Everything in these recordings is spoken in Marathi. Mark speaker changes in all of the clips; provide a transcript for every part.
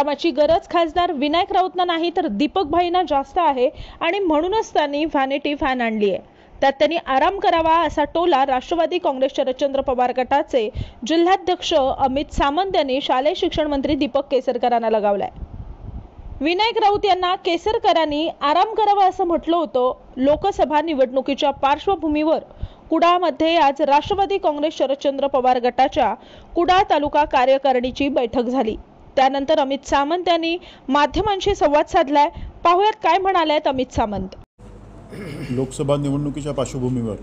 Speaker 1: आरामाची गरज खासदार विनायक राऊतना नाही तर दीपक भाईंना जास्त आहे आणि म्हणूनच त्यांनी व्हॅनिटी व्हॅन आणली आहे। त्यात त्यांनी आराम करावा असा टोला राष्ट्रवादी काँग्रेस शरदचंद्र पवार गटाचे जिल्हाध्यक्ष अमित सामंत यांनी शालेय शिक्षण मंत्री दीपक केसरकरांना लगावलाय। विनायक राऊत यांना केसरकरांनी आराम करावा असं म्हटलं होतं। लोकसभा निवडणुकीच्या पार्श्वभूमीवर कुडाळमध्ये आज राष्ट्रवादी काँग्रेस शरदचंद्र पवार गटाच्या कुडाळ तालुका कार्यकारिणीची बैठक झाली। त्यानंतर अमित सामंत यांनी माध्यमांशी संवाद साधलाय। पाहूयात काय म्हणालेत अमित सामंत।
Speaker 2: लोकसभा निवडणुकीच्या पार्श्वभूमीवर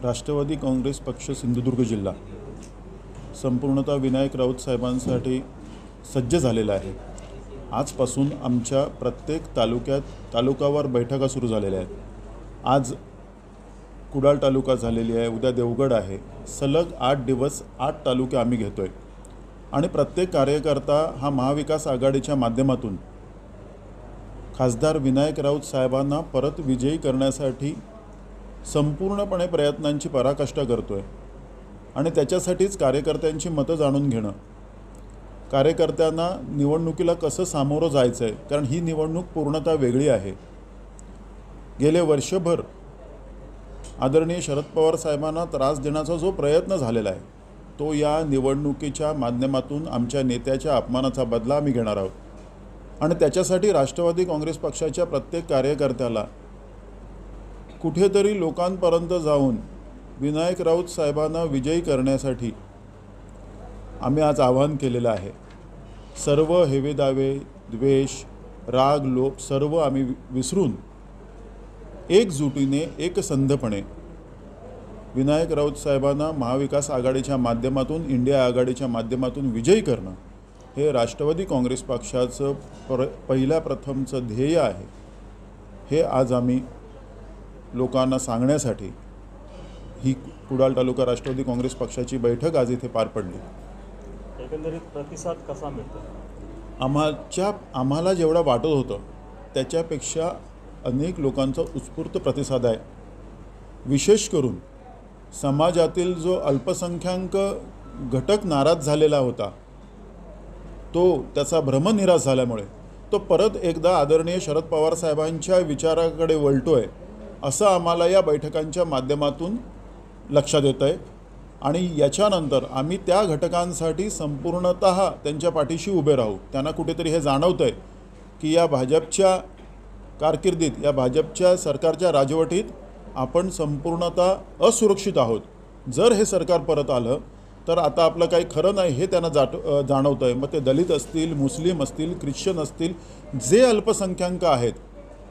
Speaker 2: राष्ट्रवादी काँग्रेस पक्ष सिंधुदुर्ग जिल्हा संपूर्णतः विनायक राऊत साहेबांसाठी सज्ज झालेला आहे। आजपासून आमच्या प्रत्येक तालुक्यावर बैठका सुरू झालेल्या आहेत। आज कुडाळ तालुका झालेली आहे, उद्या देवगड आहे। सलग 8 दिवस 8 तालुके आम्ही घेतोय आणि प्रत्येक कार्यकर्ता हा महाविकास आघाडीच्या माध्यमातून खासदार विनायक राऊत साहेबांना परत विजयी करण्यासाठी संपूर्णपणे प्रयत्नांची पराकाष्ठा करतोय आणि त्याच्यासाठीच कार्यकर्त्यांची मतं जाणून घेणं, कार्यकर्त्यांना निवडणुकीला कसं सामोरं जायचं आहे, कारण ही निवडणूक पूर्णतः वेगळी आहे। गेले वर्षभर आदरणीय शरद पवार साहेबांना त्रास देण्याचा जो प्रयत्न झालेला आहे तो या निवडणुकीच्या माध्यमातून आमच्या नेत्याच्या अपमानाचा बदला आम्ही घेणार आहोत आणि त्याच्यासाठी राष्ट्रवादी काँग्रेस पक्षाच्या प्रत्येक कार्यकर्त्याला कुठेतरी लोकांपर्यंत जाऊन विनायक राऊत साहेबांना विजयी करण्यासाठी आम्ही आज आवाहन केलेलं आहे। सर्व हेवेदावे, द्वेष, राग, लोभ सर्व आम्ही विसरून एकजुटीने एकसंधपणे विनायक राऊत साहेबांना महाविकास आघाडीच्या माध्यमातून, इंडिया आघाडीच्या माध्यमातून विजयी करणं हे राष्ट्रवादी काँग्रेस पक्षाचं पहिल्या प्रथमचं ध्येय आहे। हे आज आम्ही लोकांना सांगण्यासाठी ही कुडाळ तालुका राष्ट्रवादी काँग्रेस पक्षाची बैठक आज इथे पार पडली।
Speaker 3: एकंदरीत प्रतिसाद कसा मिळतो?
Speaker 2: आम्हाला जेवढा वाटत होतं त्याच्यापेक्षा अनेक लोकांचा उत्स्फूर्त प्रतिसाद आहे। विशेष करून समाजातील जो अल्पसंख्याक घटक नाराज झालेला होता तो त्याचा भ्रमनिराश झाल्यामुळे तो परत एकदा आदरणीय शरद पवार साहेबांच्या विचाराकडे वळतोय असं आम्हाला या बैठकांच्या माध्यमातून लक्षात येतं आहे आणि याच्यानंतर आम्ही त्या घटकांसाठी संपूर्णतः त्यांच्या पाठीशी उभे राहू। त्यांना कुठेतरी हे जाणवतं आहे की या भाजपच्या कारकिर्दीत, या भाजपच्या सरकारच्या राजवटीत आपण संपूर्णतः असुरक्षित आहोत। जर हे सरकार परत आलं तर आता आपलं काही खरं नाही हे त्यांना जाणवतं आहे। मग ते दलित असतील, मुस्लिम असतील, ख्रिश्चन असतील, जे अल्पसंख्याक आहेत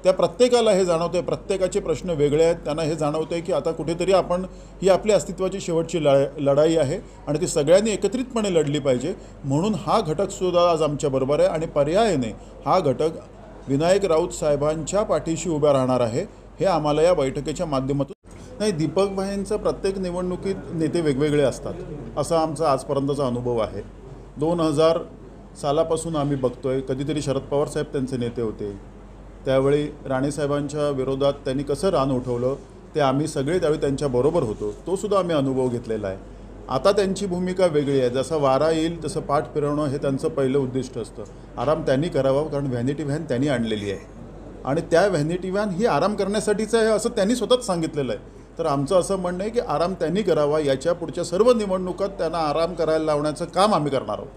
Speaker 2: त्या प्रत्येकाला हे जाणवतं आहे। प्रत्येकाचे प्रश्न वेगळे आहेत। त्यांना हे जाणवतं आहे की आता कुठेतरी आपण ही आपली अस्तित्वाची शेवटची लढाई आहे आणि ती सगळ्यांनी एकत्रितपणे लढली पाहिजे। म्हणून हा घटकसुद्धा आज आमच्याबरोबर आहे आणि पर्यायाने हा घटक विनायक राऊत साहेबांच्या पाठीशी उभा राहणार आहे। हे आम्हाला या बैठकीच्या माध्यमातून नाही, दीपक भाईंचं प्रत्येक निवडणुकीत नेते वेगवेगळे असतात असा आमचा आजपर्यंतचा अनुभव आहे। 2000 सालापासून आम्ही बघतोय, कधीतरी शरद पवार साहेब त्यांचे नेते होते, त्यावेळी राणेसाहेबांच्या विरोधात त्यांनी कसं रान उठवलं ते आम्ही सगळे त्यावेळी त्यांच्याबरोबर होतो, तो सुद्धा आम्ही अनुभव घेतलेला आहे। आता त्यांची भूमिका वेगळी आहे। जसं वारा येईल तसं पाठ फिरवणं हे त्यांचं पहिलं उद्दिष्ट असतं। आराम त्यांनी करावा कारण व्हॅनिटी व्हॅन त्यांनी आणलेली आहे आणि त्या व्हॅनिटी व्हॅन ही आराम करण्यासाठीच आहे असं त्यांनी स्वतःच सांगितलेलं आहे। तर आमचं असं म्हणणं आहे की आराम त्यांनी करावा, याच्या पुढच्या सर्व निवडणुकात त्यांना आराम करायला लावण्याचं काम आम्ही करणार आहोत।